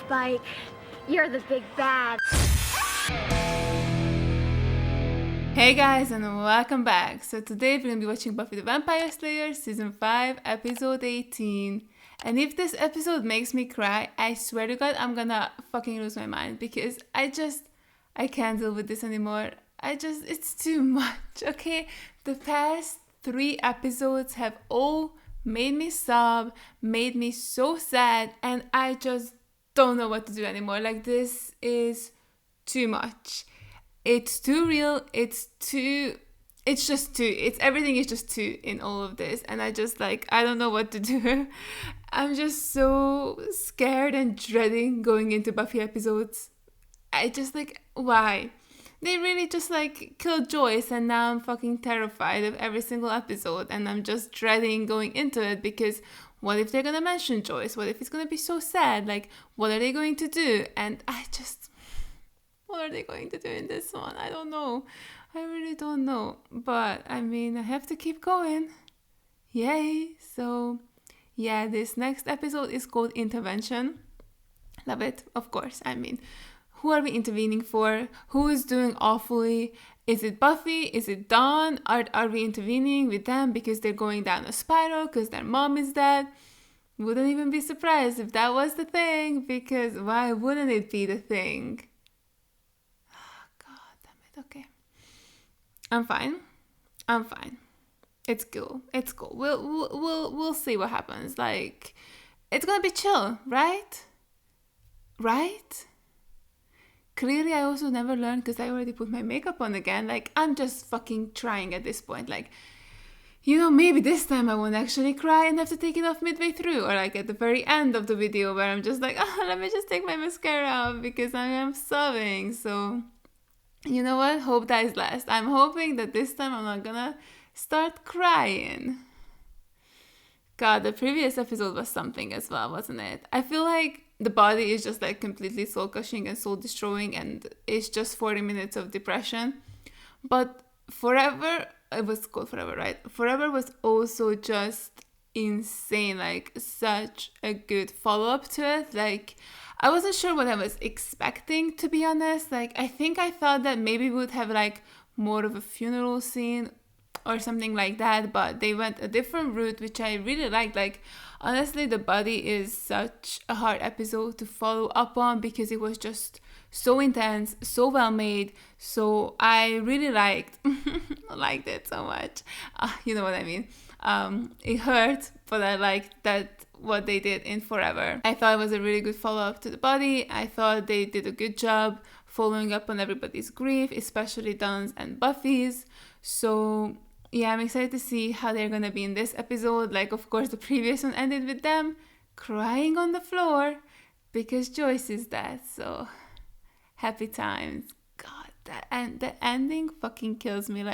Spike. You're the big bad. Hey guys, and welcome back. So today we're gonna be watching Buffy the Vampire Slayer Season 5, Episode 18. And if this episode makes me cry, I swear to God, I'm gonna fucking lose my mind because I can't deal with this anymore. It's too much, okay? The past 3 episodes have all made me sob, made me so sad, and I just don't know what to do anymore. Like, this is too much. It's too real. It's just too. Everything is just too in all of this. And I don't know what to do. I'm just so scared and dreading going into Buffy episodes. Why? They really just killed Joyce, and now I'm fucking terrified of every single episode, and I'm just dreading going into it because what if they're gonna mention Joyce? What if it's gonna be so sad? Like, what are they going to do? And what are they going to do in this one? I don't know. I really don't know. But I mean, I have to keep going. Yay! So yeah, this next episode is called Intervention. Love it, of course. I mean, who are we intervening for? Who is doing awfully? Is it Buffy? Is it Dawn? Are we intervening with them because they're going down a spiral because their mom is dead? Wouldn't even be surprised if that was the thing, because why wouldn't it be the thing? Oh, God damn it. Okay. I'm fine. It's cool. We'll see what happens. Like, it's gonna be chill, right? Right? Clearly, I also never learned because I already put my makeup on again. Like, I'm just fucking trying at this point. Like, maybe this time I won't actually cry and have to take it off midway through. Or like at the very end of the video where I'm just like, oh, let me just take my mascara off because I am sobbing. So, you know what? Hope dies last. I'm hoping that this time I'm not gonna start crying. God, the previous episode was something as well, wasn't it? I feel like the body is just completely soul-crushing and soul-destroying, and it's just 40 minutes of depression. But Forever, it was called Forever, right? Forever was also just insane, such a good follow-up to it. I wasn't sure what I was expecting, to be honest. I think I thought that maybe we would have more of a funeral scene or something like that, but they went a different route, which I really liked. Honestly, The Body is such a hard episode to follow up on because it was just so intense, so well made. So I really liked it so much. You know what I mean? It hurt, but I liked that what they did in Forever. I thought it was a really good follow-up to The Body. I thought they did a good job following up on everybody's grief, especially Dawn's and Buffy's. So yeah, I'm excited to see how they're gonna be in this episode. Of course, the previous one ended with them crying on the floor because Joyce is dead. So happy times. God, the ending fucking kills me.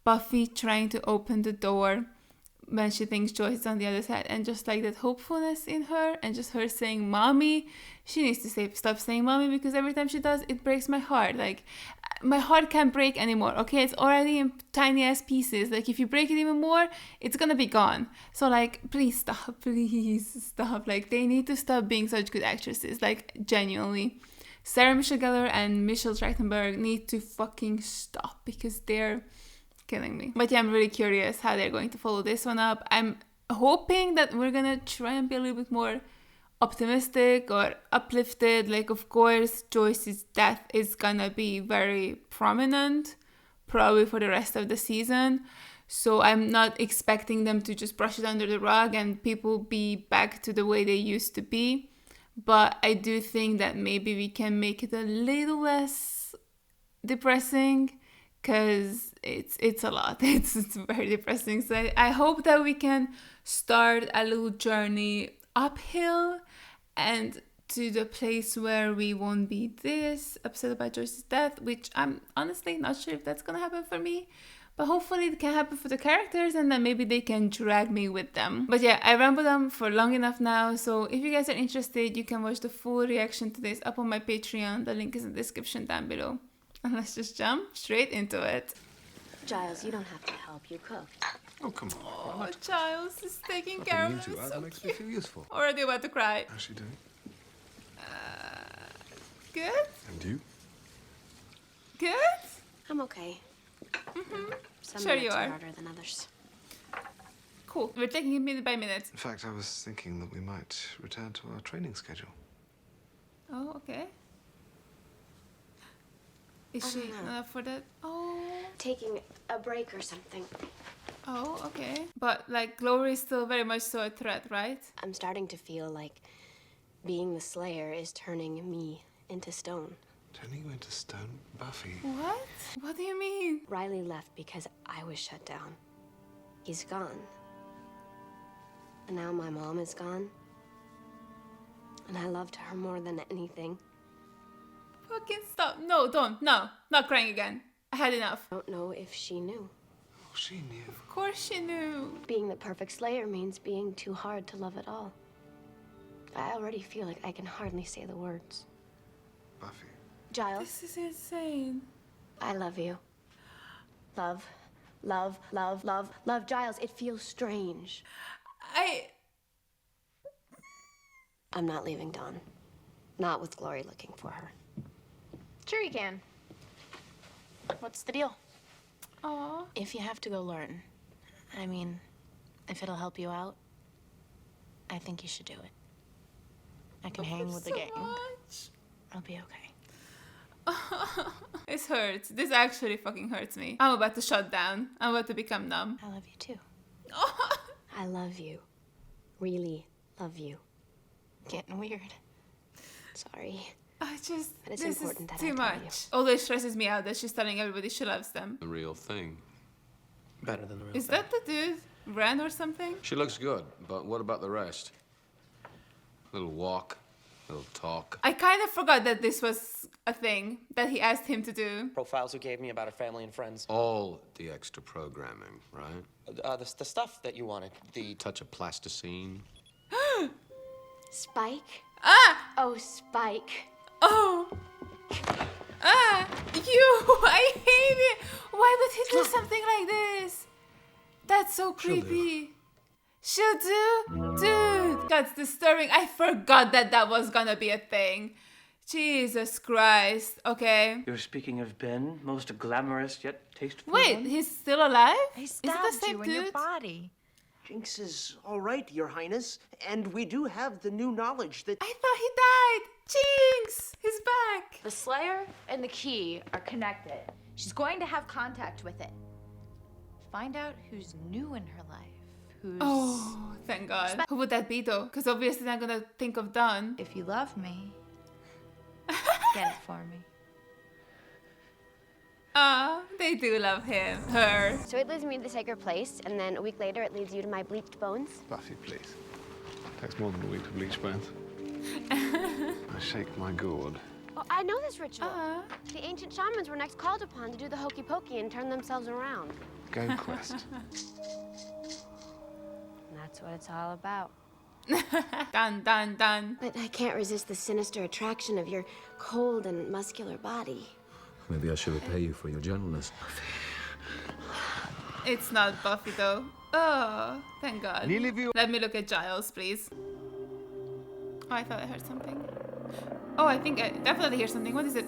Buffy trying to open the door when she thinks Joyce is on the other side, and just that hopefulness in her, and just her saying mommy. She needs to stop saying mommy, because every time she does, it breaks my heart. My heart can't break anymore, okay? It's already in tiny ass pieces. If you break it even more, it's gonna be gone. So please stop. They need to stop being such good actresses. Genuinely, Sarah Michelle Gellar and Michelle Trachtenberg need to fucking stop because they're killing me. But yeah, I'm really curious how they're going to follow this one up. I'm hoping that we're gonna try and be a little bit more optimistic or uplifted. Of course, Joyce's death is gonna be very prominent probably for the rest of the season, so I'm not expecting them to just brush it under the rug and people be back to the way they used to be. But I do think that maybe we can make it a little less depressing, because it's a lot. It's very depressing. So I hope that we can start a little journey uphill and to the place where we won't be this upset about Joyce's death, which I'm honestly not sure if that's gonna happen for me. But hopefully it can happen for the characters, and then maybe they can drag me with them. But yeah, I rambled on for long enough now, so if you guys are interested, you can watch the full reaction to this up on my Patreon. The link is in the description down below. And let's just jump straight into it. Giles, you don't have to help. You cooked. Oh, come on. Oh, Giles is taking care of us. That makes me feel useful. Already about to cry. How's she doing? Good? And you? Good? I'm okay. Some Sure you minutes are. harder than others. Cool. We're taking it minute by minute. In fact, I was thinking that we might return to our training schedule. Oh, okay. Is she don't know. not up for that? Oh. Taking a break or something. Oh, okay. But, like, Glory is still very much so a threat, right? I'm starting to feel like being the Slayer is turning me into stone. Turning you into stone, Buffy. What? What do you mean? Riley left because I was shut down. He's gone. And now my mom is gone. And I loved her more than anything. Fucking stop. No, don't. No. Not crying again. I had enough. I don't know if she knew. Oh, she knew. Of course she knew. Being the perfect Slayer means being too hard to love at all. I already feel like I can hardly say the words. Buffy. Giles, This is insane. I love you. Love, love, love, love, love. Giles, it feels strange. I'm not leaving Dawn. Not with Glory looking for her. Sure you can. What's the deal? Aw. If you have to go learn, I mean, if it'll help you out, I think you should do it. I can hang with the gang. Much. I'll be okay. This hurts. This actually fucking hurts me. I'm about to shut down. I'm about to become numb. I love you too. I love you. Really love you. Getting weird. Sorry. I just, But it's this is important that I too tell you. much. Although it stresses me out that she's telling everybody she loves them. The real thing. Better than the real Is that the dude? Ren or something? She looks good, but what about the rest? Little walk, little talk. I kind of forgot that this was a thing that he asked him to do. Profiles you gave me about her family and friends. All the extra programming, right? The stuff that you wanted. The Touch of plasticine. Spike? Ah! Oh, Spike. Oh! Ah! You! I hate it! Why would he do something like this? That's so creepy. She'll do? Dude! That's disturbing. I forgot that that was gonna be a thing. Jesus Christ. Okay. You're speaking of Ben, most glamorous yet tasteful Wait, one? he's still alive? He Is it the stabbed same you in your dude? body. Jinx is all right, Your Highness, and we do have the new knowledge that... I thought he died. Jinx! He's back. The Slayer and the key are connected. She's going to have contact with it. Find out who's new in her life. Who's... Oh, thank God. Who would that be though? Because obviously I'm gonna think of Dawn. If you love me, get it for me. Ah, they do love him. Her. So it leads me to the sacred place, and then a week later it leads you to my bleached bones. Buffy, please. Takes more than a week to bleach bones. I shake my gourd. Oh, I know this ritual. Ah. The ancient shamans were next called upon to do the hokey pokey and turn themselves around. Go quest. And that's what it's all about. Done, done, done. But I can't resist the sinister attraction of your cold and muscular body. Maybe I should repay you for your gentleness. It's not Buffy though. Oh, thank God. Let me look at Giles, please. Oh, I thought I heard something. Oh, I think I definitely hear something. What is it?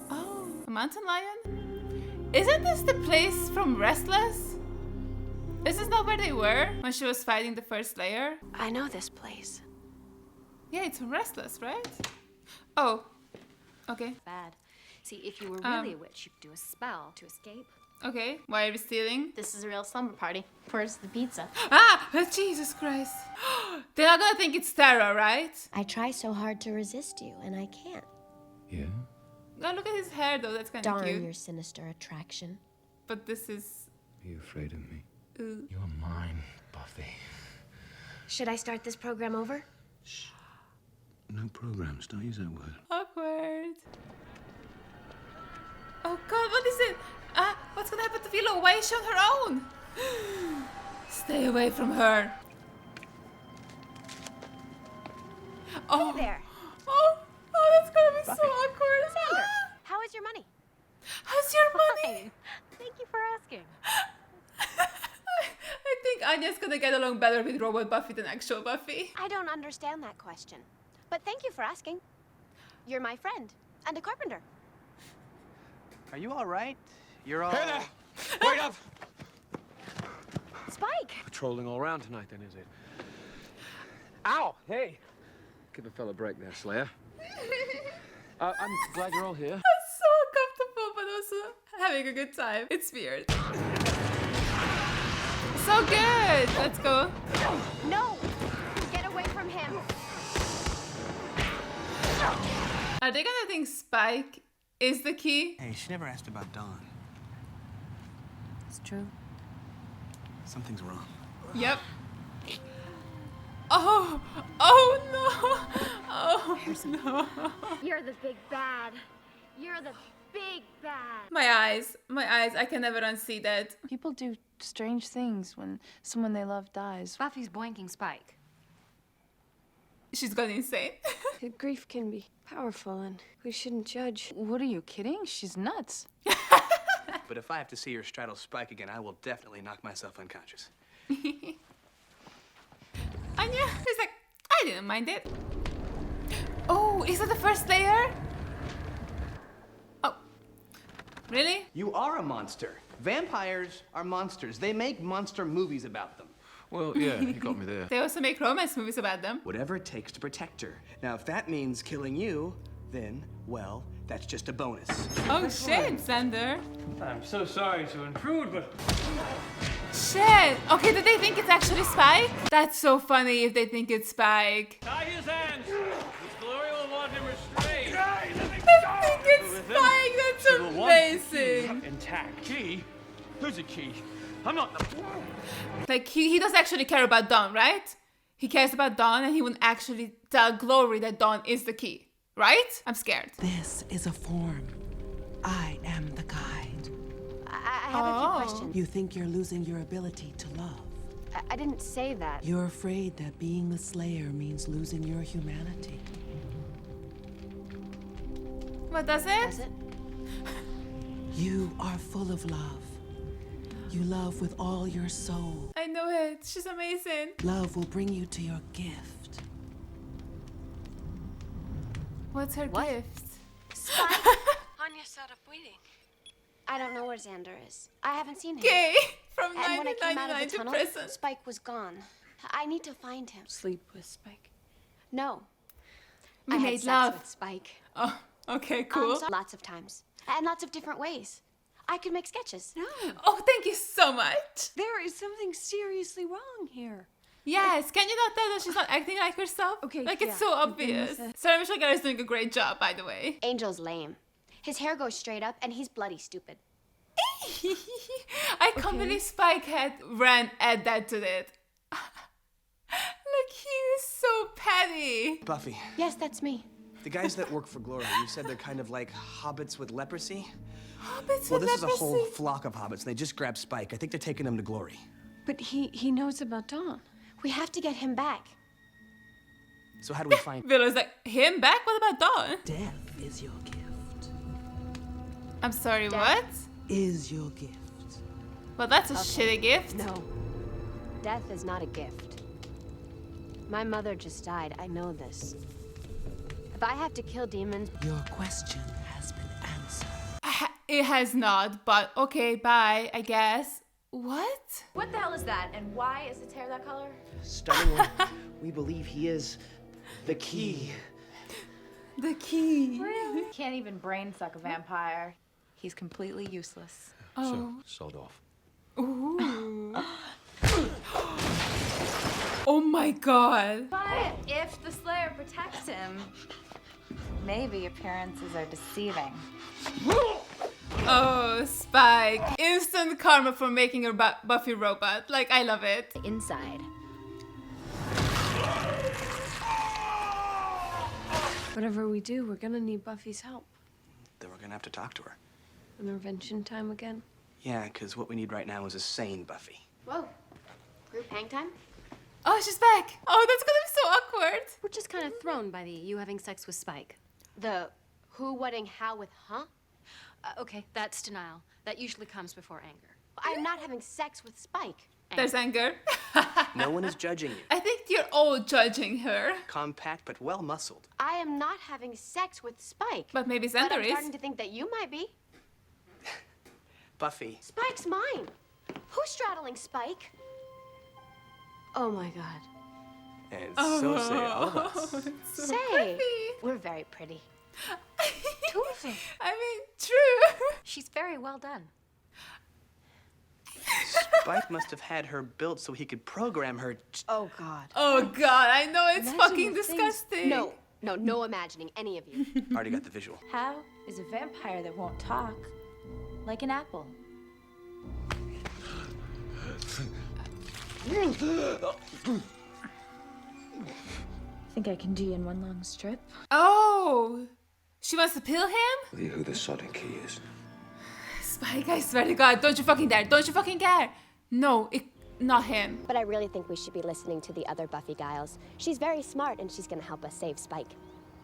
Oh, a mountain lion? Isn't this the place from Restless? Is this not where they were when she was fighting the first Slayer? I know this place. Yeah, it's from Restless, right? Oh, okay. Bad. See, if you were really a witch, you could do a spell to escape. Okay, why are we stealing? This is a real slumber party. Where's the pizza? Ah! Jesus Christ. They're not gonna think it's Tara, right? I try so hard to resist you, and I can't. Yeah? Oh, look at his hair though, that's kind of Darn cute. your sinister attraction. But this is... Are you afraid of me? Ooh. You're mine, Buffy. Should I start this program over? No programs, don't use that word. Awkward. Oh God, what is it? Ah, what's gonna happen to Philo? Why is she on her own? Stay away from her. Oh. Hey there. Oh, that's gonna be so Buffy. awkward. Xander, Ah. how is your money? How's your money? Thank you for asking. I think Anya's gonna get along better with Robot Buffy than actual Buffy. I don't understand that question. But thank you for asking. You're my friend. and a carpenter. Are you all right? You're all... Hey there! Wait up! Spike! Patrolling all around tonight, then, is it? Ow! Hey! Give a fella a break there, Slayer. I'm glad you're all here. So comfortable, but also having a good time. It's weird. So good! Let's go. No! Get away from him! Are they gonna think Spike is the key? Hey, she never asked about Dawn. It's true. Something's wrong. Yep. Oh! Oh no! Oh no! You're the big bad. You're the big bad. My eyes. I can never unsee that. People do strange things when someone they love dies. Buffy's boinking Spike. She's gone insane. Grief can be powerful, and we shouldn't judge. What are you kidding? She's nuts. But if I have to see her straddle Spike again, I will definitely knock myself unconscious. Anya is like, I didn't mind it. Oh, is that the first layer? Oh, really? You are a monster. Vampires are monsters. They make monster movies about them. Well, yeah, you got me there. They also make romance movies about them. Whatever it takes to protect her. Now, if that means killing you, then, well, that's just a bonus. Oh shit, Xander. I'm so sorry to intrude, but Shit. Okay, do they think it's actually Spike? That's so funny if they think it's Spike. tie his hands. His glory will want him restrained. I think it's Spike. That's amazing. Intact. Key? Who's a key? I'm not the... Like, he does actually care about Dawn, right? He cares about Dawn and he wouldn't actually tell Glory that Dawn is the key, right? I'm scared. This is a form. I am the guide. I have a few questions. You think you're losing your ability to love. I didn't say that. You're afraid that being the Slayer means losing your humanity. What does it? Does it? You are full of love. You love with all your soul. I know it. She's amazing. Love will bring you to your gift. What's her gift? Anya sat up waiting. I don't know where Xander is. I haven't seen him. Gay from And when I came out of 1999 the to tunnel, prison. Spike was gone. I need to find him. Sleep with Spike. No. We I had made sex love. with Spike. Oh, okay, cool. Lots of times. And lots of different ways. I could make sketches. No, Oh, thank you so much. there is something seriously wrong here. Yes, can you not tell that she's not acting like herself? Okay, Like, yeah. it's so obvious. Sarah Michelle Gellar is doing a great job, by the way. Angel's lame. His hair goes straight up, and he's bloody stupid. I can't believe Spike had ran at that to it. Like, he is so petty. Buffy, Yes, that's me. the guys that work for Glory, you said they're kind of like hobbits with leprosy? Hobbits Well, with this is a whole leprosy. flock of hobbits, and they just grabbed Spike. I think they're taking him to Glory. But he knows about Dawn. We have to get him back. So how do we find... Willow's like, him back? What about Dawn? Death is your gift. I'm sorry, what? Is your gift. Well, that's a shitty gift. No. Death is not a gift. My mother just died. I know this. If I have to kill demons... Your question has been answered. It has not, but okay, bye, I guess. What? What the hell is that? And why is its hair that color? Stunningly, we believe he is the key. The key. Can't even brain suck a vampire. He's completely useless. Oh. Sod off. Ooh. Oh my god. But if the Slayer protects him, maybe appearances are deceiving. Oh, Spike. Instant karma for making her Buffy robot. Like, I love it. Inside. Whatever we do, we're gonna need Buffy's help. Then we're gonna have to talk to her. Intervention time again? Yeah, because what we need right now is a sane Buffy. Whoa. Group hang time? Oh, she's back. Oh, that's gonna be so awkward. We're just kind of thrown by the you having sex with Spike. The who, what, and how with huh? Okay, that's denial. That usually comes before anger. I'm not having sex with Spike. There's anger. No one is judging you. I think you're all judging her. Compact but well muscled. I am not having sex with Spike. But maybe But Xander I'm is. starting to think that you might be. Buffy. Spike's mine. Who's straddling Spike? Oh my god. And so say all of us. Say, we're very pretty. Two of them. I mean, true. She's very well done. Spike must have had her built so he could program her. Oh god. Oh god, I know it's Imagine fucking the things- disgusting. No imagining any of you. Already got the visual. How is a vampire that won't talk like an apple? Think I can do in one long strip? Oh, she wants to pill him? Tell you who the sodding key is. Spike, I swear to God, don't you fucking dare. Don't you fucking dare. No, not him. But I really think we should be listening to the other Buffy Giles. She's very smart and she's gonna help us save Spike.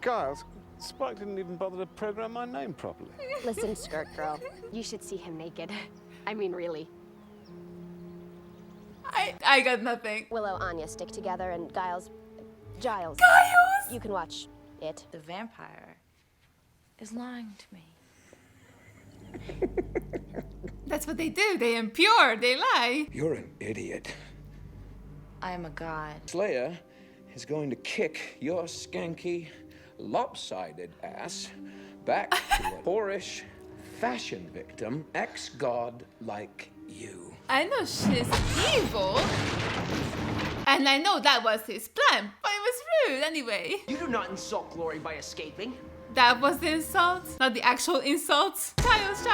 Giles, Spike didn't even bother to program my name properly. Listen, Skirt Girl, you should see him naked. I mean, really. I got nothing. Willow, Anya stick together and Giles. Giles! You can watch it. The vampire is lying to me. That's what they do. They impure. They lie. You're an idiot. I am a god. Slayer is going to kick your skanky, lopsided ass back to a poorish fashion victim, ex-god like you. I know she's evil. And I know that was his plan, but it was rude anyway. You do not insult Glory by escaping. That was the insult, not the actual insult. Giles.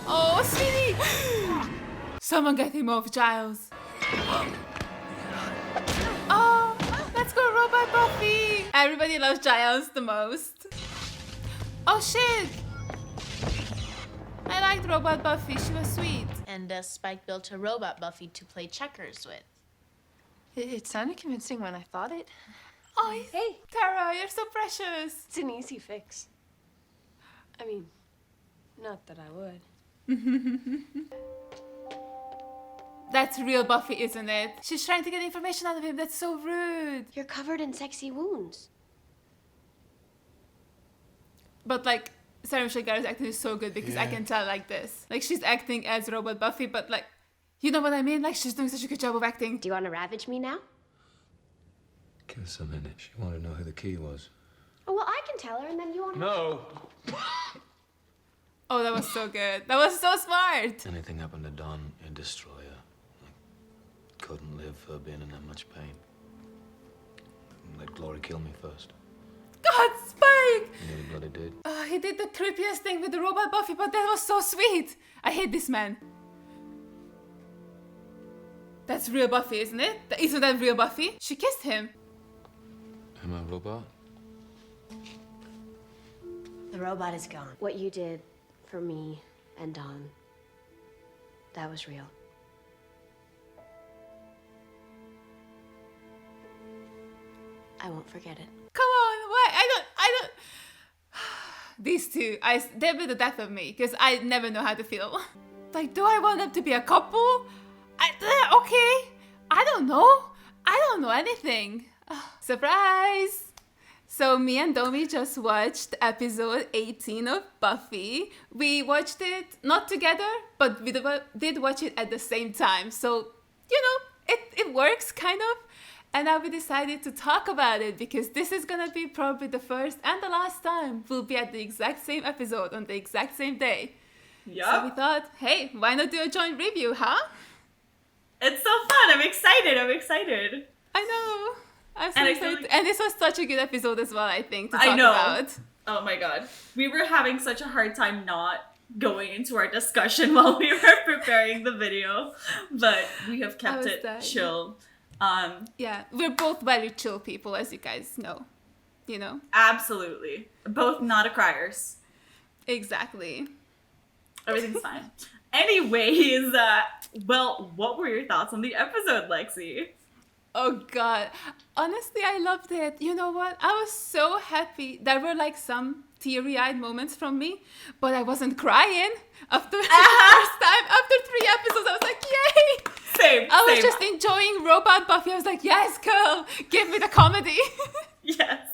Oh, sweetie. Someone get him off, Giles. Oh, let's go Robot Buffy. Everybody loves Giles the most. Oh, shit. I liked Robot Buffy. She was sweet. And Spike built a robot Buffy to play checkers with. It sounded convincing when I thought it. Oh, hey, Tara, you're so precious. It's an easy fix. I mean, not that I would. That's real Buffy, isn't it? She's trying to get information out of him. That's so rude. You're covered in sexy wounds. But like, Sarah Michelle Gellar's acting is so good because I can tell like this. Like she's acting as Robot Buffy, but like, you know what I mean? Like she's doing such a good job of acting. Do you want to ravage me now? Give us a minute. She wanted to know who the key was. Oh, well, I can tell her and then you want No. Oh, that was so good. That was so smart. Anything happened to Don, he'd destroy her. I couldn't live her being in that much pain. Let Glory kill me first. God, Spike! You know what he did? He did the creepiest thing with the Robot Buffy, but that was so sweet. I hate this man. That's real Buffy, isn't it? Isn't that real Buffy? She kissed him. Am I a robot? The robot is gone. What you did for me and Dawn, that was real. I won't forget it. Come on, why? I don't. These two, they'll be the death of me because I never know how to feel. Like, do I want them to be a couple? Okay. I don't know. I don't know anything. Surprise! So me and Domi just watched episode 18 of Buffy. We watched it not together, but we did watch it at the same time. So, you know, it works kind of. And now we decided to talk about it because this is gonna be probably the first and the last time we'll be at the exact same episode on the exact same day. Yup. So we thought, hey, why not do a joint review, huh? It's so fun. I'm excited. I know. I'm so And I excited. feel like- And this was such a good episode as well, I think, to talk I know. about. Oh my god. We were having such a hard time not going into our discussion while we were preparing the video, but we have kept was it dying. chill. Yeah, we're both very chill people, as you guys know. You know? Absolutely. Both not a criers. Exactly. Everything's fine. Anyways, well, what were your thoughts on the episode, Lexi? Oh God. Honestly, I loved it. You know what? I was so happy. There were like some teary-eyed moments from me, but I wasn't crying after the first time. After 3 episodes, I was like, yay! Same. I was just enjoying Robot Buffy. I was like, yes, girl, give me the comedy. Yes.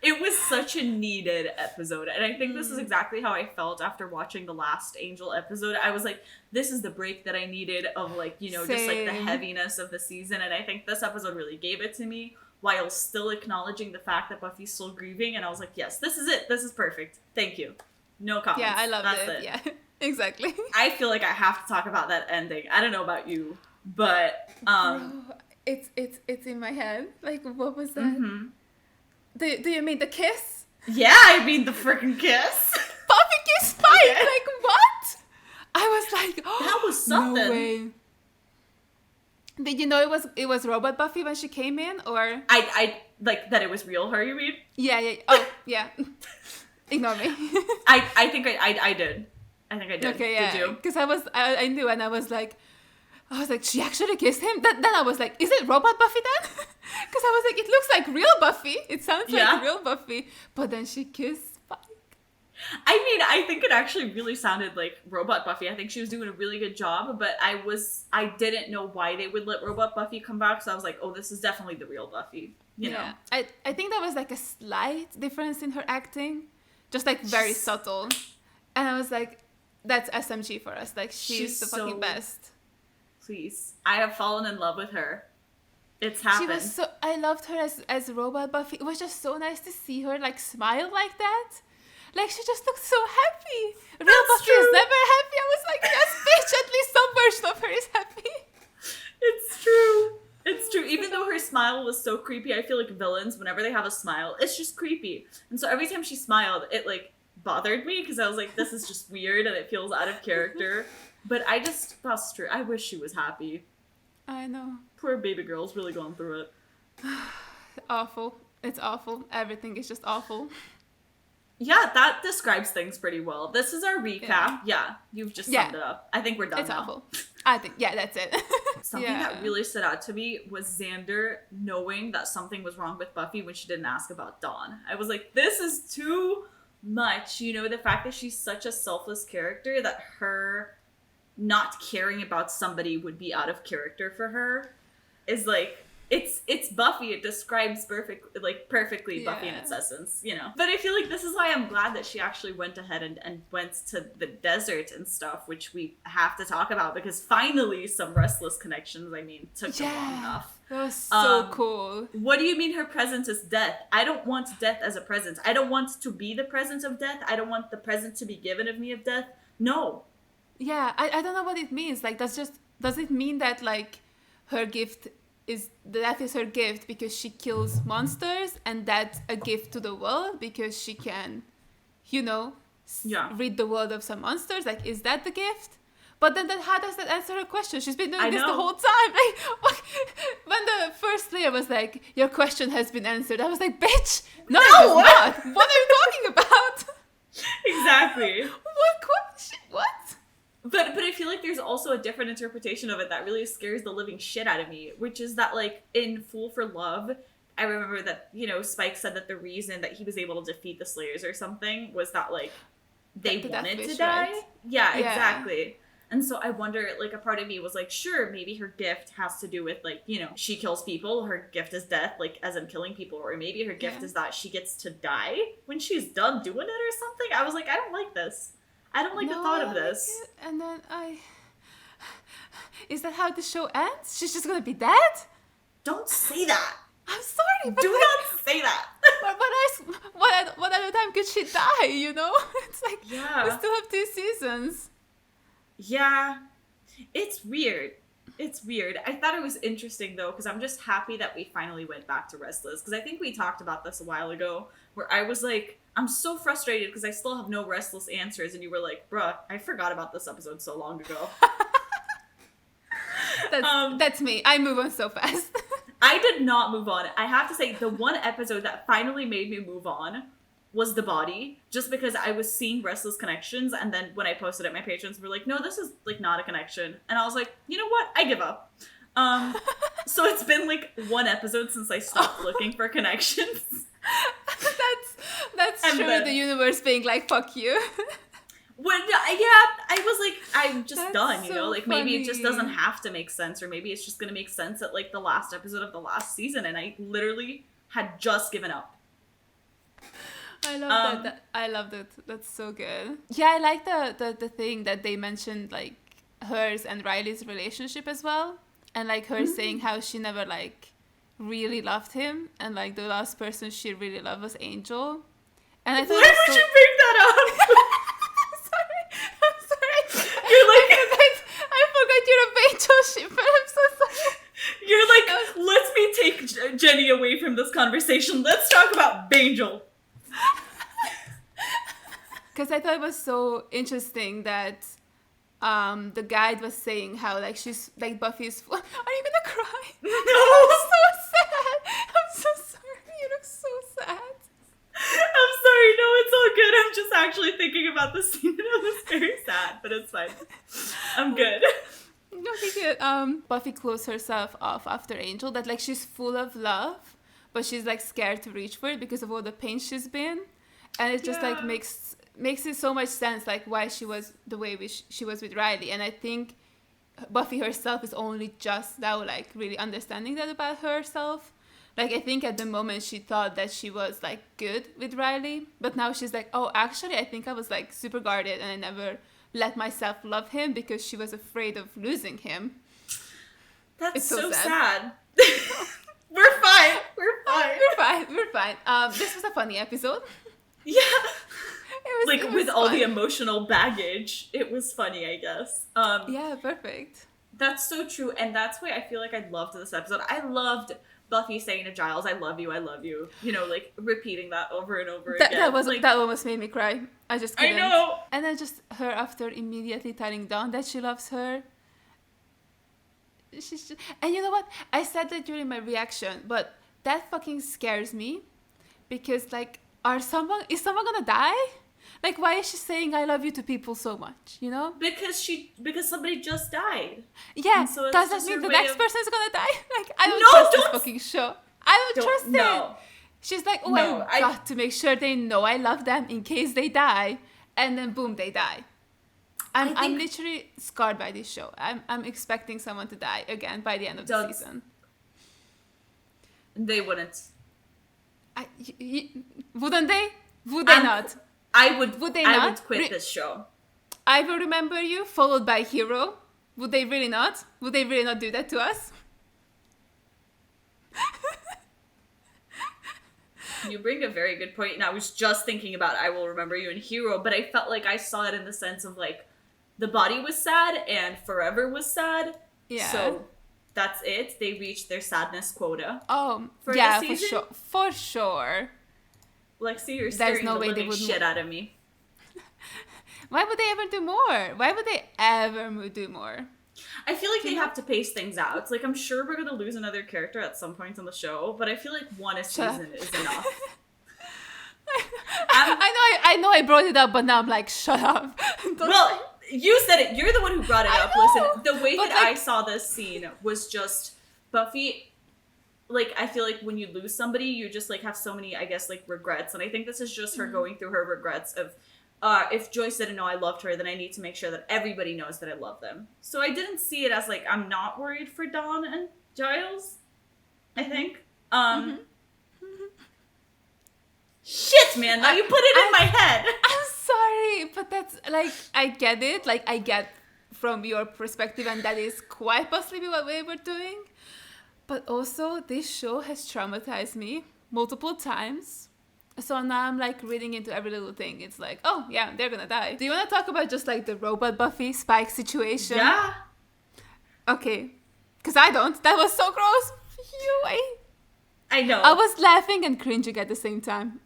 It was such a needed episode. And I think this is exactly how I felt after watching the last Angel episode. I was like, this is the break that I needed of like, you know, just like the Same. heaviness of the season. And I think this episode really gave it to me while still acknowledging the fact that Buffy's still grieving. And I was like, yes, this is it. This is perfect. Thank you. No comments. Yeah, I loved That's it. Yeah, exactly. I feel like I have to talk about that ending. I don't know about you, but Bro, it's in my head. Like, what was that? Do you mean the kiss? Yeah, I mean the freaking kiss. Buffy kiss Spike. Like, what? I was like, oh, that was something. No way. Did you know it was Robot Buffy when she came in, or I like that it was real her? You mean? Yeah. Oh, yeah. Ignore me. I think I did. I think I did. Okay, yeah. Did you? Because I knew, and I was like, she actually kissed him? Then I was like, is it Robot Buffy then? Because I was like, it looks like real Buffy. It sounds like real Buffy. But then she kissed Spike. I mean, I think it actually really sounded like Robot Buffy. I think she was doing a really good job, but I didn't know why they would let Robot Buffy come back, so I was like, oh, this is definitely the real Buffy. You know? I think that was like a slight difference in her acting. Just like very subtle. And I was like, that's SMG for us. Like, she's the fucking best. Please. I have fallen in love with her. It's happened. I loved her as Robot Buffy. It was just so nice to see her like smile like that. Like, she just looked so happy. Real Buffy is never happy. I was like, yes, bitch, at least some version of her is happy. It's true. It's true. Even though her smile was so creepy, I feel like villains, whenever they have a smile, it's just creepy. And so every time she smiled, it like bothered me because I was like, this is just weird and it feels out of character. But that's true. I wish she was happy. I know. Poor baby girl's really going through it. Awful. It's awful. Everything is just awful. Yeah, that describes things pretty well. This is our recap. Yeah, you've just summed it up. I think we're done now. Awful. I think, that's it. Something that really stood out to me was Xander knowing that something was wrong with Buffy when she didn't ask about Dawn. I was like, this is too much. You know, the fact that she's such a selfless character, that her not caring about somebody would be out of character for her, is like, it's Buffy. It describes perfectly Buffy in its essence, you know. But I feel like this is why I'm glad that she actually went ahead and went to the desert and stuff, which we have to talk about, because finally some Restless connections. I mean, took them long enough. That was so cool. What do you mean her presence is death? I don't want death as a presence. I don't want to be the presence of death. I don't want the present to be given of me of death. No. Yeah, I don't know what it means. Like, does it mean that like her gift is that is her gift because she kills monsters, and that's a gift to the world because she can, you know, rid the world of some monsters? Like, is that the gift? But then how does that answer her question? She's been doing this the whole time. Like, when the first Slayer was like, your question has been answered, I was like, bitch, no! It has not. What are you talking about? Exactly. What question? What? But I feel like there's also a different interpretation of it that really scares the living shit out of me, which is that, like, in Fool for Love, I remember that, you know, Spike said that the reason that he was able to defeat the Slayers or something was that, like, they wanted to die. Right? Yeah, exactly. And so I wonder, like, a part of me was like, sure, maybe her gift has to do with, like, you know, she kills people, her gift is death, like, as in killing people, or maybe her gift is that she gets to die when she's done doing it or something. I was like, I don't like this. I don't like the thought of this. Like, and then is that how the show ends? She's just gonna be dead? Don't say that. I'm sorry, but do not say that. But what other time could she die? You know, it's like we still have 2 seasons. Yeah, it's weird. It's weird. I thought it was interesting though, because I'm just happy that we finally went back to Restless. Because I think we talked about this a while ago, where I was like, I'm so frustrated because I still have no Restless answers, and you were like, bruh, I forgot about this episode so long ago. That's me. I move on so fast. I did not move on. I have to say, the one episode that finally made me move on was The Body, just because I was seeing Restless connections, and then when I posted it, my patrons were like, no, this is like not a connection. And I was like, you know what? I give up. So it's been like one episode since I stopped looking for connections. That's And true. then- The universe being like, fuck you. When I was like, I'm just That's done, you so know? Like, maybe it just funny. doesn't have to make sense, or maybe it's just gonna make sense at like the last episode of the last season, and I literally had just given up. I love that. I loved it. That's so good. Yeah, I like the thing that they mentioned, like hers and Riley's relationship as well, and like her saying how she never like really loved him, and like the last person she really loved was Angel. And I thought, Why would you bring that up? I'm sorry. You're like, I forgot you're a Angel shipper. I'm so sorry. you're like, let me take Jenny away from this conversation. Let's talk about Bangel. Because I thought it was so interesting that the guide was saying how like she's like Buffy's. Are you gonna cry? No. I'm so sad. I'm so sorry. You look so sad. I'm sorry, no, it's all good. I'm just actually thinking about the scene and it was very sad, but it's fine. I'm good. Okay, good. Buffy closed herself off after Angel, that like she's full of love, but she's like scared to reach for it because of all the pain she's been, and it just like makes it so much sense like why she was the way she was with Riley. And I think Buffy herself is only just now like really understanding that about herself. Like, I think at the moment she thought that she was, like, good with Riley. But now she's like, oh, actually, I think I was, like, super guarded and I never let myself love him because she was afraid of losing him. That's It's so sad. We're fine. We're fine. This was a funny episode. Yeah. It was with all fun. the emotional baggage, it was funny, I guess. Yeah, perfect. That's so true. And that's why I feel like I loved this episode. I loved Buffy saying to Giles, I love you, you know, like repeating that over and over again. That almost made me cry. I just couldn't. I know. And then just her after immediately telling Dawn that she loves her. She's just, and you know what? I said that during my reaction, but that fucking scares me because like, is someone gonna die? Like, why is she saying I love you to people so much, you know? Because somebody just died. Yeah, So does that mean the next person is gonna die? Like, I don't trust this fucking show. I don't trust it. She's like, oh, I got to make sure they know I love them in case they die. And then boom, they die. I'm literally scarred by this show. I'm expecting someone to die again by the end of the season. They wouldn't. Wouldn't they? Would they not? Would they not? I would quit this show. I Will Remember You, followed by Hero. Would they really not? Would they really not do that to us? You bring a very good point, and I was just thinking about I Will Remember You and Hero, but I felt like I saw it in the sense of like the body was sad and Forever was sad. Yeah. So that's it. They reached their sadness quota. Oh, for yeah, this for season. sure. For sure. Lexi, you're There's scaring no the way they living would shit out of me. Why would they ever do more? Why would they ever do more? I feel like they have to pace things out. Like, I'm sure we're gonna lose another character at some point in the show, but I feel like one a season is enough. I know I brought it up, but now I'm like, shut up. Well, you said it. You're the one who brought it up. Listen, the way that like, I saw this scene was just Buffy. Like, I feel like when you lose somebody, you just like have so many, I guess, like regrets. And I think this is just her going through her regrets of, if Joyce didn't know I loved her, then I need to make sure that everybody knows that I love them. So I didn't see it as like, I'm not worried for Dawn and Giles, I think. Shit, man, now you put it in my head. I'm sorry, but that's like, I get it. Like, I get from your perspective, and that is quite possibly what we were doing. But also, this show has traumatized me multiple times. So now I'm like reading into every little thing. It's like, oh yeah, they're gonna die. Do you want to talk about just like the robot Buffy Spike situation? Yeah. Okay. Because I don't. That was so gross. I know. I was laughing and cringing at the same time.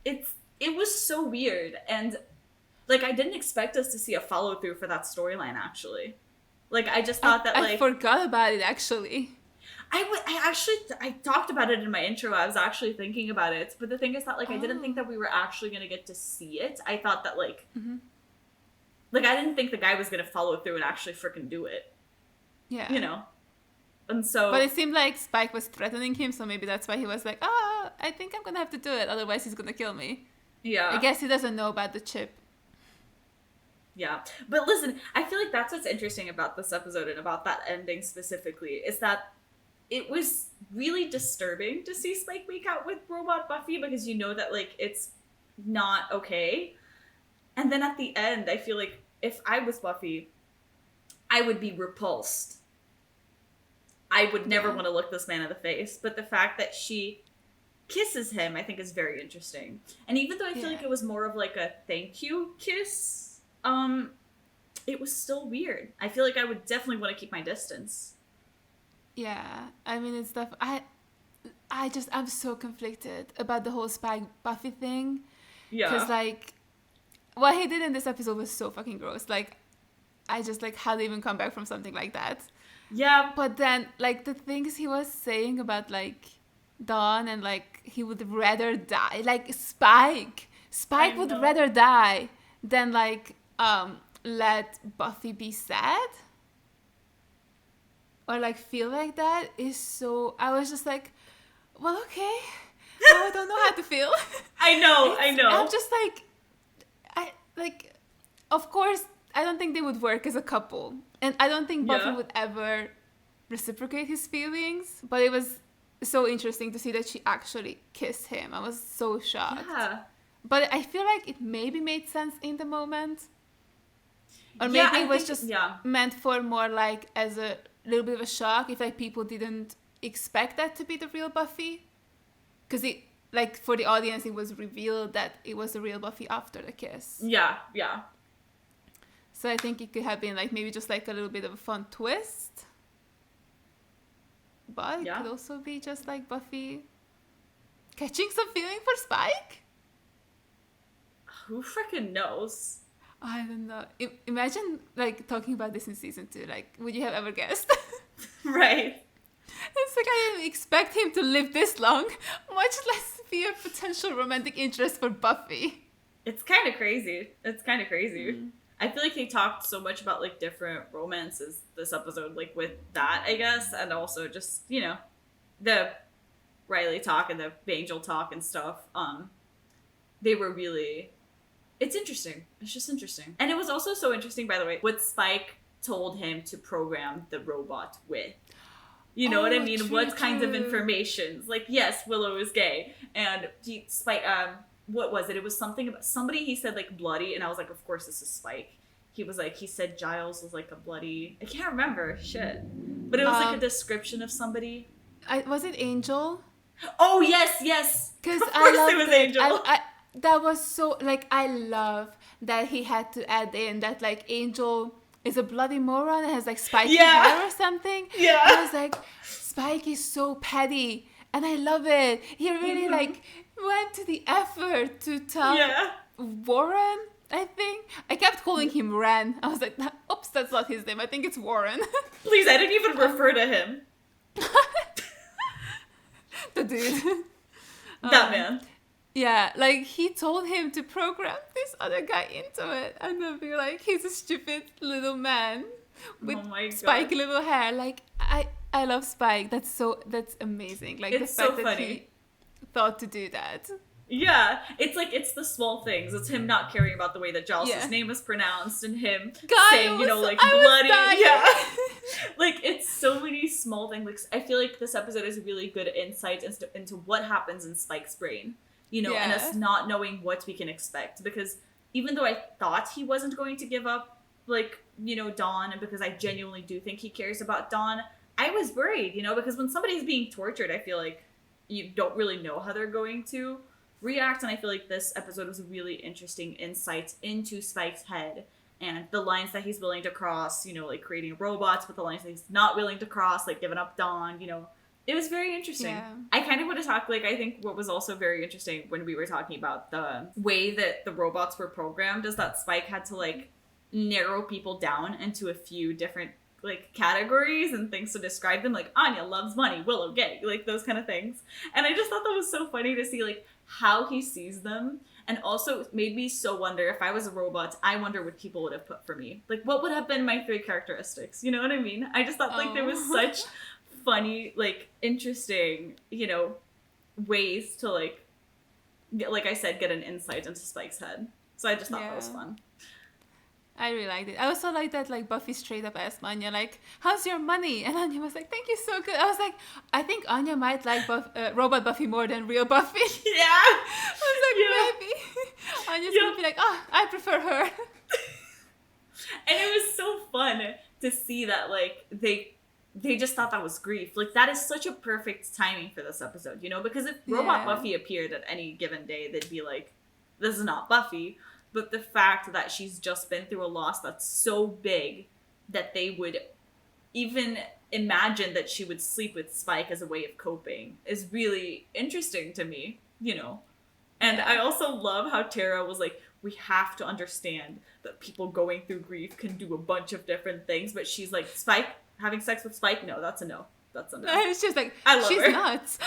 It was so weird, and like I didn't expect us to see a follow through for that storyline. Actually, like I just thought that like I forgot about it actually. I talked about it in my intro. I was actually thinking about it, but the thing is that like I didn't think that we were actually gonna get to see it. I thought that like I didn't think the guy was gonna follow through and actually freaking do it. Yeah, you know. And so... But it seemed like Spike was threatening him, so maybe that's why he was like, oh, I think I'm gonna have to do it, otherwise he's gonna kill me. Yeah. I guess he doesn't know about the chip. Yeah. But listen, I feel like that's what's interesting about this episode and about that ending specifically, is that it was really disturbing to see Spike make out with robot Buffy, because you know that, like, it's not okay. And then at the end, I feel like if I was Buffy, I would be repulsed. I would never want to look this man in the face. But the fact that she kisses him, I think, is very interesting. And even though I feel like it was more of like a thank you kiss, it was still weird. I feel like I would definitely want to keep my distance. Yeah, I mean, it's I'm so conflicted about the whole Spike Buffy thing. Yeah. Because, like, what he did in this episode was so fucking gross. Like, I just, like, how to even come back from something like that. Yeah. But then, like, the things he was saying about, like, Dawn and, like, he would rather die. Like, Spike would rather die than, like, let Buffy be sad. Or, like, feel like that is so... I was just like, well, okay. Now I don't know how to feel. I know. I'm just like... of course, I don't think they would work as a couple. And I don't think Buffy would ever reciprocate his feelings. But it was so interesting to see that she actually kissed him. I was so shocked. Yeah. But I feel like it maybe made sense in the moment. Or maybe it was just meant for more like as a little bit of a shock if like people didn't expect that to be the real Buffy. Because it, like, for the audience, it was revealed that it was the real Buffy after the kiss. Yeah. So I think it could have been like maybe just like a little bit of a fun twist. But it could also be just like Buffy catching some feeling for Spike. Who freaking knows? I don't know. Imagine like talking about this in season 2. Like, would you have ever guessed? Right. It's like I didn't expect him to live this long, much less be a potential romantic interest for Buffy. It's kind of crazy. I feel like they talked so much about like different romances this episode, like with that, I guess, and also just, you know, the Riley talk and the Angel talk and stuff. They were really... It's interesting. It's just interesting. And it was also so interesting, by the way, what Spike told him to program the robot with. You know what I mean? What kinds of informations? Like, yes, Willow is gay. And Spike, what was it? It was something about somebody, he said like bloody. And I was like, of course this is Spike. He was like, he said Giles was like a bloody, I can't remember. Shit. But it was like a description of somebody. Was it Angel? Oh, yes. Because of course it was Angel. That was so, like, I love that he had to add in that, like, Angel is a bloody moron and has, like, spiky hair or something. Yeah. I was like, Spike is so petty, and I love it. He really, like, went to the effort to tell Warren, I think. I kept calling him Ren. I was like, oops, that's not his name. I think it's Warren. Please, I didn't even refer to him. The dude. That man. Yeah, like, he told him to program this other guy into it. And I'd be like, he's a stupid little man with spiky little hair. Like, I love Spike. That's amazing. Like, it's the fact so that funny. he thought to do that. Yeah, it's like, it's the small things. It's him not caring about the way that Giles' name is pronounced and him saying, you know, like, bloody. Yeah. Like, it's so many small things. Like, I feel like this episode is really good insight into what happens in Spike's brain. You know, and us not knowing what we can expect. Because even though I thought he wasn't going to give up, like, you know, Dawn, and because I genuinely do think he cares about Dawn, I was worried, you know, because when somebody's being tortured, I feel like you don't really know how they're going to react. And I feel like this episode was a really interesting insight into Spike's head and the lines that he's willing to cross, you know, like creating robots, but the lines that he's not willing to cross, like giving up Dawn, you know. It was very interesting. Yeah. I kind of want to talk, like, I think what was also very interesting when we were talking about the way that the robots were programmed is that Spike had to, like, narrow people down into a few different, like, categories and things to describe them. Like, Anya loves money, Willow gay, like, those kind of things. And I just thought that was so funny to see, like, how he sees them. And also it made me so wonder, if I was a robot, I wonder what people would have put for me. Like, what would have been my 3 characteristics? You know what I mean? I just thought, like, there was such funny, like, interesting, you know, ways to, like I said, get an insight into Spike's head. So I just thought that was fun. I really liked it. I also like that, like, Buffy straight up asked Anya, like, how's your money? And Anya was like, thank you, so good. I was like, I think Anya might like Robot Buffy more than real Buffy. Yeah. I was like, maybe. Anya's gonna be like, oh, I prefer her. And it was so fun to see that, like, they just thought that was grief. Like, that is such a perfect timing for this episode, you know? Because if Robot Buffy appeared at any given day, they'd be like, this is not Buffy. But the fact that she's just been through a loss that's so big that they would even imagine that she would sleep with Spike as a way of coping is really interesting to me, you know? And I also love how Tara was like, we have to understand that people going through grief can do a bunch of different things. But she's like, Spike, having sex with Spike? No, that's a no. That's a no. It's just like, I love she's her. nuts.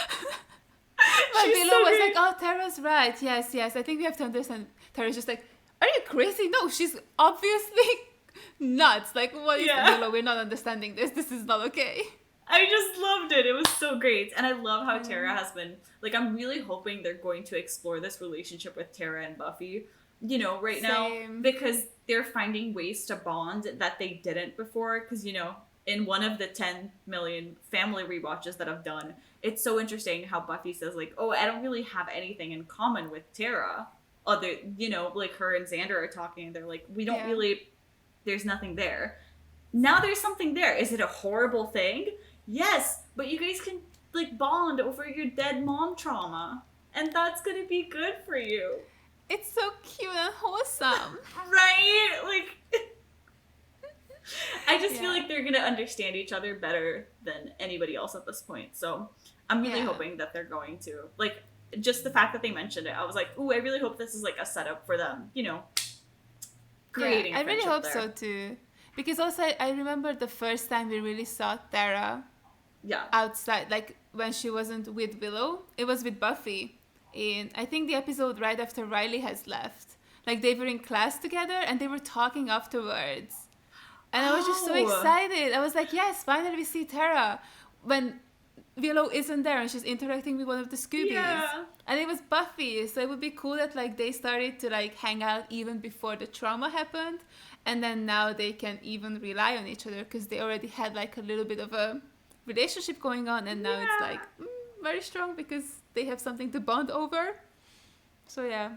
But Willow was like, oh, Tara's right. Yes. I think we have to understand. Tara's just like, are you crazy? No, she's obviously nuts. Like, what is Willow? We're not understanding this. This is not okay. I just loved it. It was so great. And I love how Tara has been, like, I'm really hoping they're going to explore this relationship with Tara and Buffy, you know, right now. Because they're finding ways to bond that they didn't before. Because, you know, in one of the 10 million family rewatches that I've done, it's so interesting how Buffy says, like, oh, I don't really have anything in common with Tara. Other, you know, like her and Xander are talking, they're like, we don't really, there's nothing there. Now there's something there. Is it a horrible thing? Yes, but you guys can, like, bond over your dead mom trauma. And that's gonna be good for you. It's so cute and wholesome. Right? Like, I just feel like they're gonna understand each other better than anybody else at this point. So I'm really hoping that they're going to, like, just the fact that they mentioned it, I was like, ooh, I really hope this is, like, a setup for them, you know, creating a I really hope there. so, too. Because also, I remember the first time we really saw Tara outside, like, when she wasn't with Willow, it was with Buffy. In, I think, the episode right after Riley has left. Like, they were in class together, and they were talking afterwards. And I was just so excited. I was like, yes, finally we see Tara. When Willow isn't there and she's interacting with one of the Scoobies. Yeah. And it was Buffy, so it would be cool that, like, they started to, like, hang out even before the trauma happened, and then now they can even rely on each other because they already had, like, a little bit of a relationship going on, and now it's, like, very strong because they have something to bond over. So yeah.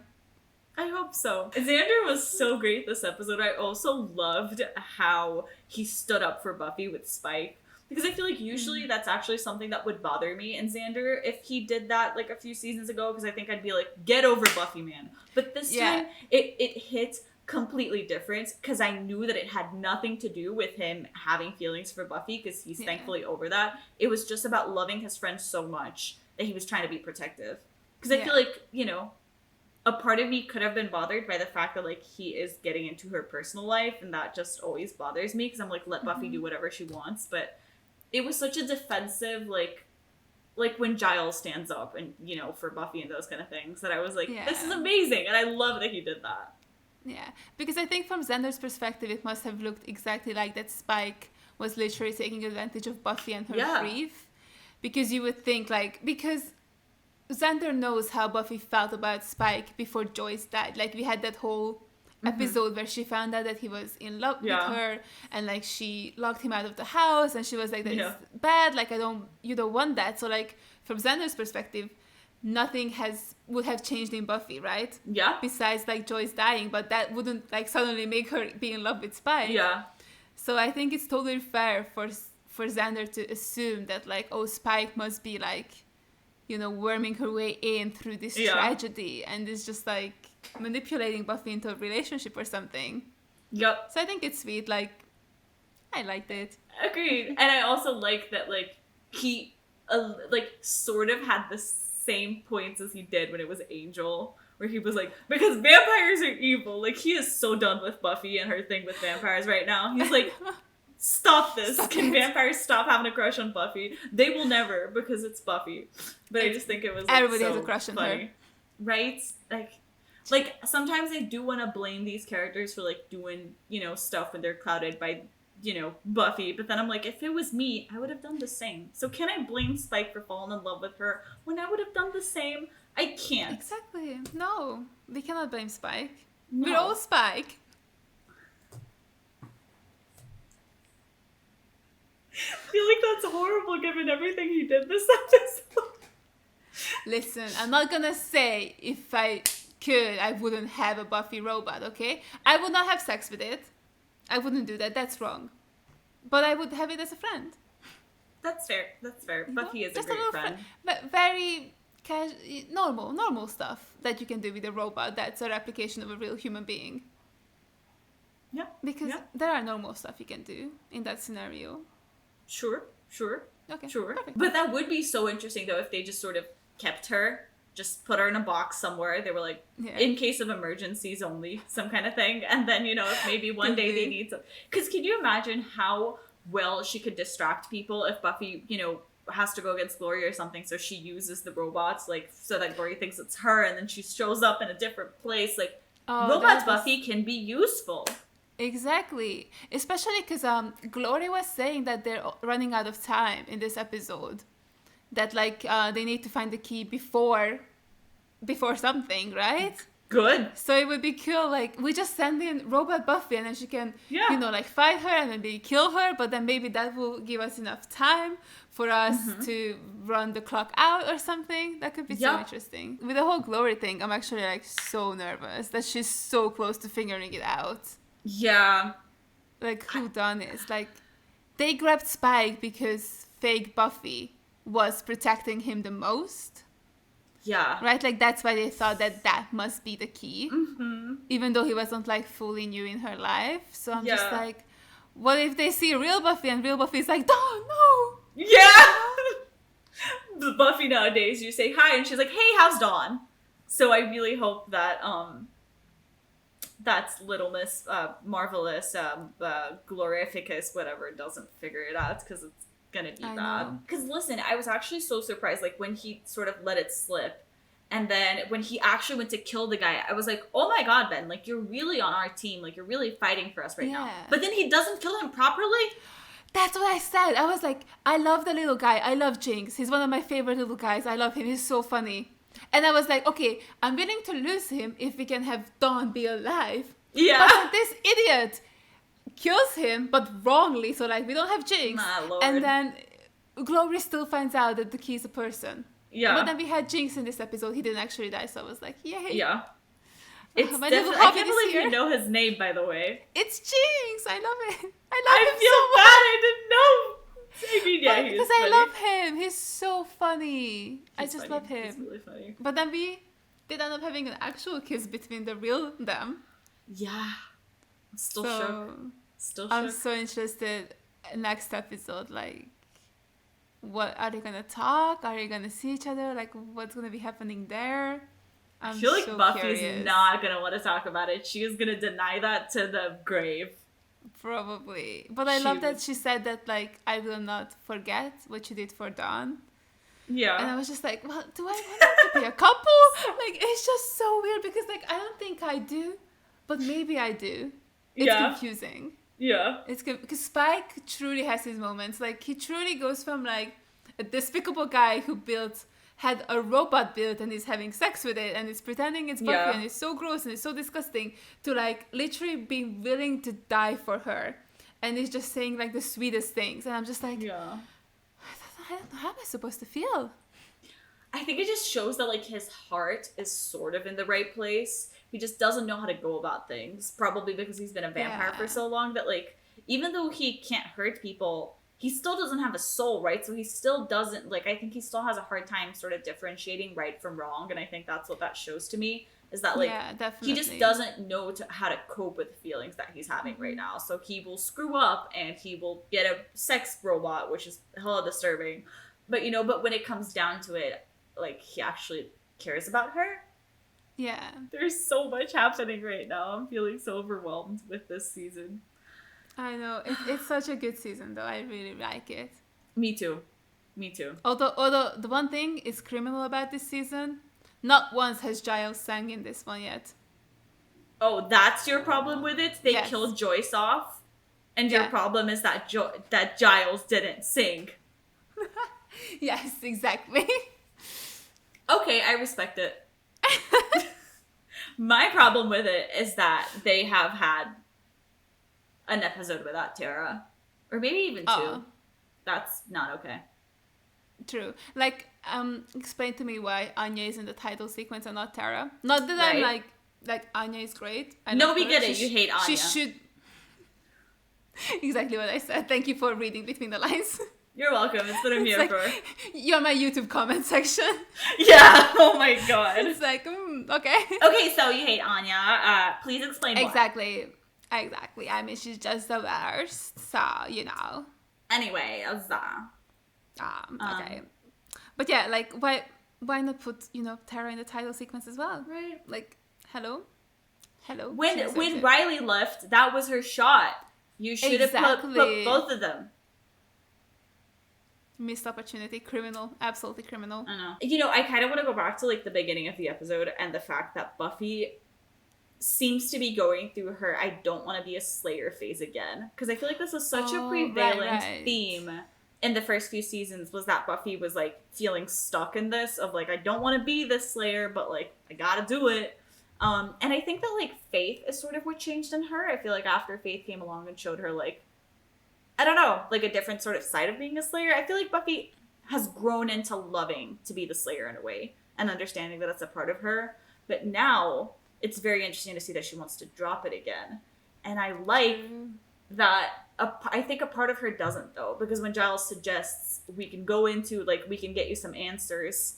I hope so. Xander was so great this episode. I also loved how he stood up for Buffy with Spike. Because I feel like usually that's actually something that would bother me in Xander if he did that, like, a few seasons ago, because I think I'd be like, get over Buffy, man. But this time, it hit completely different, because I knew that it had nothing to do with him having feelings for Buffy, because he's thankfully over that. It was just about loving his friend so much that he was trying to be protective. Because I feel like, you know, a part of me could have been bothered by the fact that, like, he is getting into her personal life, and that just always bothers me, because I'm like, let Buffy do whatever she wants, but it was such a defensive, like when Giles stands up and, you know, for Buffy and those kind of things, that I was like, this is amazing, and I love that he did that. Yeah, because I think from Xander's perspective, it must have looked exactly like that Spike was literally taking advantage of Buffy and her grief. Because you would think, like, because Xander knows how Buffy felt about Spike before Joyce died. Like, we had that whole episode where she found out that he was in love with her, and, like, she locked him out of the house, and she was like, that's bad, like, you don't want that. So, like, from Xander's perspective, nothing would have changed in Buffy, right? Yeah. Besides, like, Joyce dying, but that wouldn't, like, suddenly make her be in love with Spike. Yeah. So I think it's totally fair for Xander to assume that, like, oh, Spike must be, like, you know, worming her way in through this tragedy, and is just, like, manipulating Buffy into a relationship or something. Yep. So I think it's sweet. Like, I liked it. Agreed. And I also like that, like, he, like, sort of had the same points as he did when it was Angel, where he was like, because vampires are evil. Like, he is so done with Buffy and her thing with vampires right now. He's like, stop this. Can vampires stop having a crush on Buffy? They will never, because it's Buffy. But I just think it was, like, everybody so has a crush on funny. her. Right? Like, sometimes I do want to blame these characters for, like, doing, you know, stuff when they're clouded by Buffy. But then I'm like, if it was me, I would have done the same. So can I blame Spike for falling in love with her when I would have done the same? I can't. Exactly. No, we cannot blame Spike. No. We're all Spike. I feel like that's horrible given everything he did this episode. Listen, I'm not gonna say if I could, I wouldn't have a Buffy robot, okay? I would not have sex with it. I wouldn't do that. That's wrong. But I would have it as a friend. That's fair. Buffy is a great friend. Very normal stuff that you can do with a robot that's a replication of a real human being. Yeah. Because there are normal stuff you can do in that scenario. Sure. Okay. Sure. Perfect. But that would be so interesting, though, if they just sort of kept her, just put her in a box somewhere. They were like, in case of emergencies only, some kind of thing. And then, if maybe one day they need to... Because can you imagine how well she could distract people if Buffy, has to go against Glory or something, so she uses the robots, like, so that Glory thinks it's her, and then she shows up in a different place. Like, robots Buffy can be useful. Exactly. Especially because Glory was saying that they're running out of time in this episode. That, like, they need to find the key before something, right? Good. So it would be cool, like, we just send in Robot Buffy and then she can, like, fight her and then they kill her, but then maybe that will give us enough time for us to run the clock out or something. That could be so interesting. With the whole Glory thing, I'm actually, like, so nervous that she's so close to figuring it out. Yeah. Like, who done it? Like, they grabbed Spike because fake Buffy was protecting him the most. Yeah. Right? Like, that's why they thought that must be the key. Mm-hmm. Even though he wasn't, like, fully new in her life. So I'm just like, what if they see real Buffy and real Buffy's like, oh, no! Yeah! The Buffy nowadays, you say hi and she's like, hey, how's Dawn? So I really hope that, that's Little Miss Marvelous, Glorificus, whatever, doesn't figure it out, because it's gonna be bad. Because listen, I was actually so surprised, like, when he sort of let it slip, and then when he actually went to kill the guy, I was like, oh my god, Ben, like, you're really on our team, like, you're really fighting for us right now. But then he doesn't kill him properly. That's what I said. I was like, I love the little guy. I love Jinx. He's one of my favorite little guys. I love him. He's so funny. And I was like, okay, I'm willing to lose him if we can have Dawn be alive. Yeah. But then this idiot kills him, but wrongly. So, like, we don't have Jinx. Lord. And then Glory still finds out that the key is a person. Yeah. But then we had Jinx in this episode. He didn't actually die. So I was like, yay. Yeah. It's my definitely, little I can't believe here. you know his name, by the way. It's Jinx. I love it. I feel bad. I didn't know. I mean, yeah, because I love him. He's so funny. I just love him. He's really funny. But then we did end up having an actual kiss between the real them. Yeah. I'm still shook. I'm so interested. Next episode, like, what are they gonna talk? Are they gonna see each other? Like, what's gonna be happening there? I feel like so Buffy's curious. not gonna want to talk about it. She is gonna deny that to the grave. Probably. But I love that she said that, like, I will not forget what you did for Dawn. Yeah. And I was just like, well, do I want them to be a couple? Like, it's just so weird because, like, I don't think I do, but maybe I do. It's confusing. Yeah. It's because Spike truly has his moments. Like, he truly goes from, like, a despicable guy who had a robot built and is having sex with it and is pretending it's Buffy and it's so gross and it's so disgusting, to, like, literally being willing to die for her. And he's just saying, like, the sweetest things. And I'm just like, I don't know, how am I supposed to feel? I think it just shows that, like, his heart is sort of in the right place. He just doesn't know how to go about things. Probably because he's been a vampire for so long that, like, even though he can't hurt people, he still doesn't have a soul, right? So he still doesn't, like, I think he still has a hard time sort of differentiating right from wrong. And I think that's what that shows to me, is that, like, he just doesn't know how to cope with the feelings that he's having right now. So he will screw up and he will get a sex robot, which is hella disturbing. But, you know, but when it comes down to it, like, he actually cares about her. Yeah. There's so much happening right now. I'm feeling so overwhelmed with this season. I know. It's such a good season, though. I really like it. Me too. Although the one thing is criminal about this season, not once has Giles sang in this one yet. Oh, that's your problem with it? They killed Joyce off? And your problem is that that Giles didn't sing. Yes, exactly. Okay, I respect it. My problem with it is that they have had an episode without Tara. Or maybe even 2. That's not okay. True. Like, explain to me why Anya is in the title sequence and not Tara. Not that I'm like Anya is great. No, we get it. You hate Anya. She should... Exactly what I said. Thank you for reading between the lines. You're welcome. It's what I'm here for. You're my YouTube comment section. Yeah. Oh my god. It's like, okay. Okay, so you hate Anya. Please explain why. Exactly. I mean, she's just the worst. So, you know. Anyway, okay. But yeah, like, why not put, you know, Tara in the title sequence as well? Right. Like, hello? When Riley left, that was her shot. You should have put both of them. Missed opportunity. Criminal. Absolutely criminal. I know. You know, I kind of want to go back to, like, the beginning of the episode and the fact that Buffy seems to be going through her I don't want to be a Slayer phase again. Because I feel like this was such a prevalent theme in the first few seasons, was that Buffy was, like, feeling stuck in this of, like, I don't want to be this Slayer, but, like, I gotta do it. And I think that, like, Faith is sort of what changed in her. I feel like after Faith came along and showed her, like, I don't know, like a different sort of side of being a Slayer, I feel like Buffy has grown into loving to be the Slayer in a way and understanding that it's a part of her. But now it's very interesting to see that she wants to drop it again. And I like that. I think a part of her doesn't, though, because when Giles suggests we can go into, like, we can get you some answers,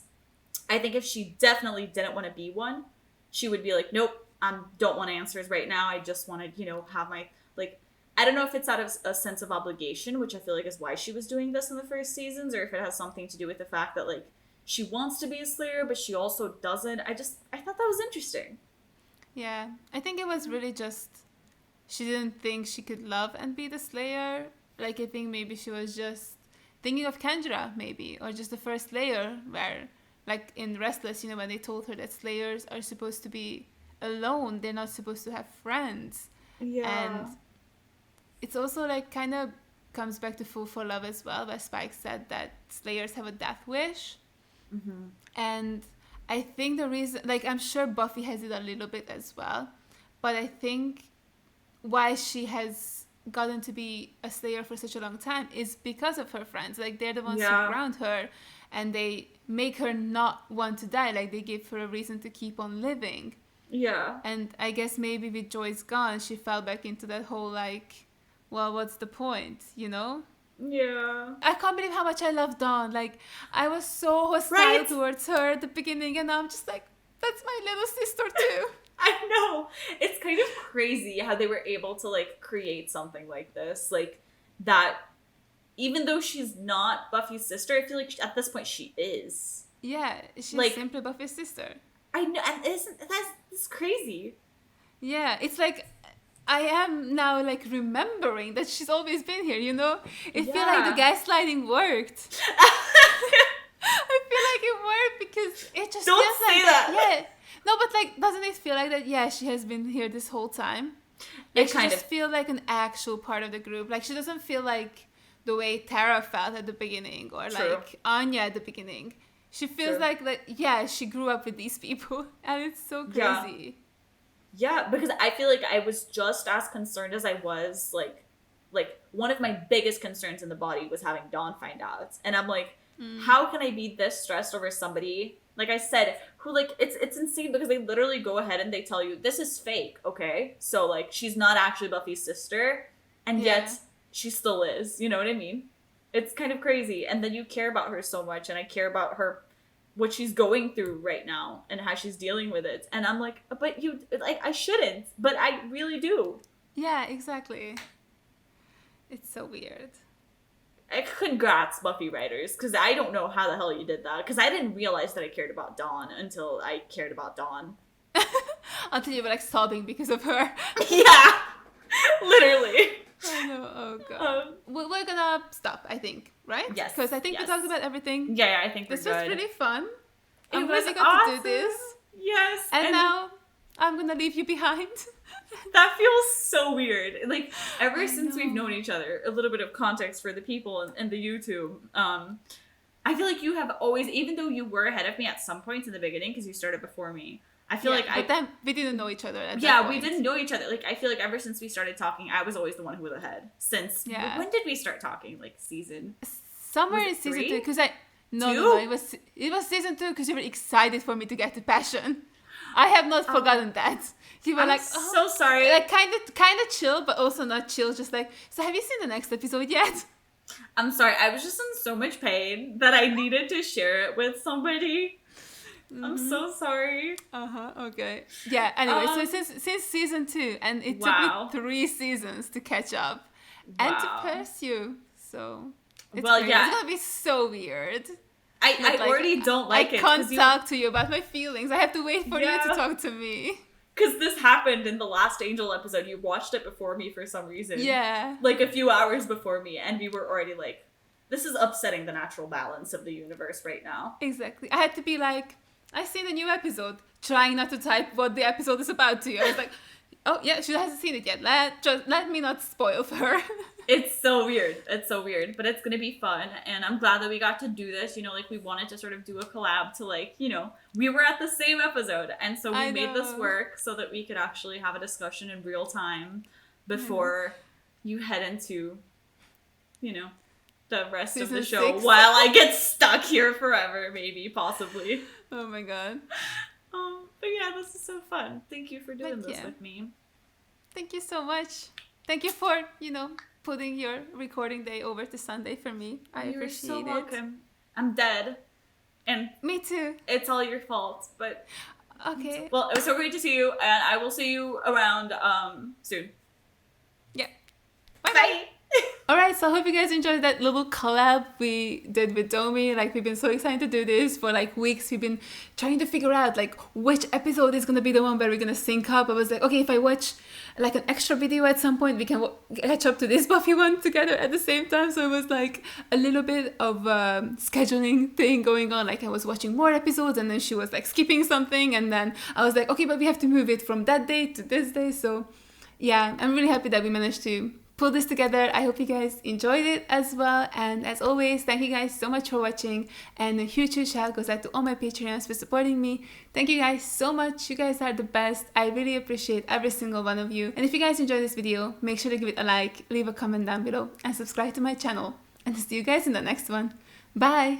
I think if she definitely didn't want to be one, she would be like, nope, I don't want answers right now. I just want to, you know, have my, like, I don't know if it's out of a sense of obligation, which I feel like is why she was doing this in the first seasons, or if it has something to do with the fact that, like, she wants to be a Slayer, but she also doesn't. I thought that was interesting. Yeah, I think it was really just, she didn't think she could love and be the Slayer. Like, I think maybe she was just thinking of Kendra, maybe, or just the first Slayer, where, like, in Restless, you know, when they told her that Slayers are supposed to be alone, they're not supposed to have friends. Yeah. And it's also, like, kind of comes back to Fool for Love as well, where Spike said that Slayers have a death wish. Mm-hmm. And I think the reason, like, I'm sure Buffy has it a little bit as well, but I think why she has gotten to be a Slayer for such a long time is because of her friends. Like, they're the ones who ground her, and they make her not want to die. Like, they give her a reason to keep on living. Yeah. And I guess maybe with Joyce gone, she fell back into that whole, like, well, what's the point, you know? Yeah. I can't believe how much I love Dawn. Like, I was so hostile towards her at the beginning, and now I'm just like, that's my little sister too. I know. It's kind of crazy how they were able to, like, create something like this. Like, that, even though she's not Buffy's sister, I feel like at this point she is. Yeah, she's like, simply Buffy's sister. I know, and that's crazy. Yeah, it's like, I am now, like, remembering that she's always been here, you know? It feels like the gaslighting worked. I feel like it worked because it just Don't feels say like that. Yeah. No, but, like, doesn't it feel like that, yeah, she has been here this whole time? Like, she just feels like an actual part of the group. Like, she doesn't feel like the way Tara felt at the beginning, or, like, Anya at the beginning. She feels like, yeah, she grew up with these people, and it's so crazy. Yeah, because I feel like I was just as concerned as I was, like one of my biggest concerns in the body was having Dawn find out. And I'm like, how can I be this stressed over somebody, like I said, who, like, it's insane because they literally go ahead and they tell you, this is fake, okay? So, like, she's not actually Buffy's sister, and yet she still is, you know what I mean? It's kind of crazy. And then you care about her so much, and I care about her, what she's going through right now and how she's dealing with it. And I'm like, but you, like, I shouldn't, but I really do. Yeah, exactly. It's so weird. Congrats, Buffy writers, because I don't know how the hell you did that, because I didn't realize that I cared about Dawn until I cared about Dawn. Until you were, like, sobbing because of her. Yeah! Literally. I know, oh god. We're gonna stop, I think, right? Yes. Because I think we talked about everything. Yeah, I think this was really fun. I'm It glad was we got awesome. to do this. Yes. And now I'm gonna leave you behind. That feels so weird. Like, ever since we've known each other, a little bit of context for the people and the YouTube, I feel like you have always, even though you were ahead of me at some points in the beginning, because you started before me, I feel like but then we didn't know each other at that Yeah, we point. didn't know each other. Like, I feel like ever since we started talking, I was always the one who was ahead. Since, when did we start talking? Like, season? Somewhere in season 2, because No, it was season 2 because you were excited for me to get to passion. I have not forgotten that. You were I'm like, so sorry. Like kind of chill, but also not chill. Just like, so have you seen the next episode yet? I'm sorry. I was just in so much pain that I needed to share it with somebody. I'm so sorry. Okay. Yeah. Anyway, so since season 2, and it took me 3 seasons to catch up and to pursue. So it's great. It's gonna be so weird. I already don't like it. I can't talk to you about my feelings. I have to wait for you to talk to me. Because this happened in the last Angel episode. You watched it before me for some reason. Yeah. Like a few hours before me. And we were already like, this is upsetting the natural balance of the universe right now. Exactly. I had to be like, I seen the new episode. Trying not to type what the episode is about to you. I was like, oh yeah, she hasn't seen it yet. Let me not spoil for her. It's so weird. It's so weird. But it's going to be fun. And I'm glad that we got to do this. You know, like we wanted to sort of do a collab to like, you know, we were at the same episode. And so we made this work so that we could actually have a discussion in real time before you head into, you know, the rest of the show 6. while I get stuck here forever, maybe, possibly. Oh my god. But yeah, this is so fun. Thank you for doing this with me. Thank you so much. Thank you for, you know, putting your recording day over to Sunday for me. I appreciate it. You're so welcome. I'm dead. And me too. It's all your fault, but okay. Well, it was so great to see you, and I will see you around soon. Yeah. Bye. Alright, so I hope you guys enjoyed that little collab we did with Domi. Like, we've been so excited to do this for like weeks. We've been trying to figure out like which episode is gonna be the one where we're gonna sync up. I was like, okay, if I watch like an extra video at some point, we can catch up to this Buffy one together at the same time. So it was like a little bit of scheduling thing going on. Like, I was watching more episodes and then she was like skipping something, and then I was like, okay, but we have to move it from that day to this day. So yeah, I'm really happy that we managed to pull this together. I hope you guys enjoyed it as well, and as always, thank you guys so much for watching, and a huge shout goes out to all my Patreons for supporting me. Thank you guys so much. You guys are the best. I really appreciate every single one of you. And if you guys enjoyed this video, make sure to give it a like, leave a comment down below, and subscribe to my channel, and see you guys in the next one. Bye.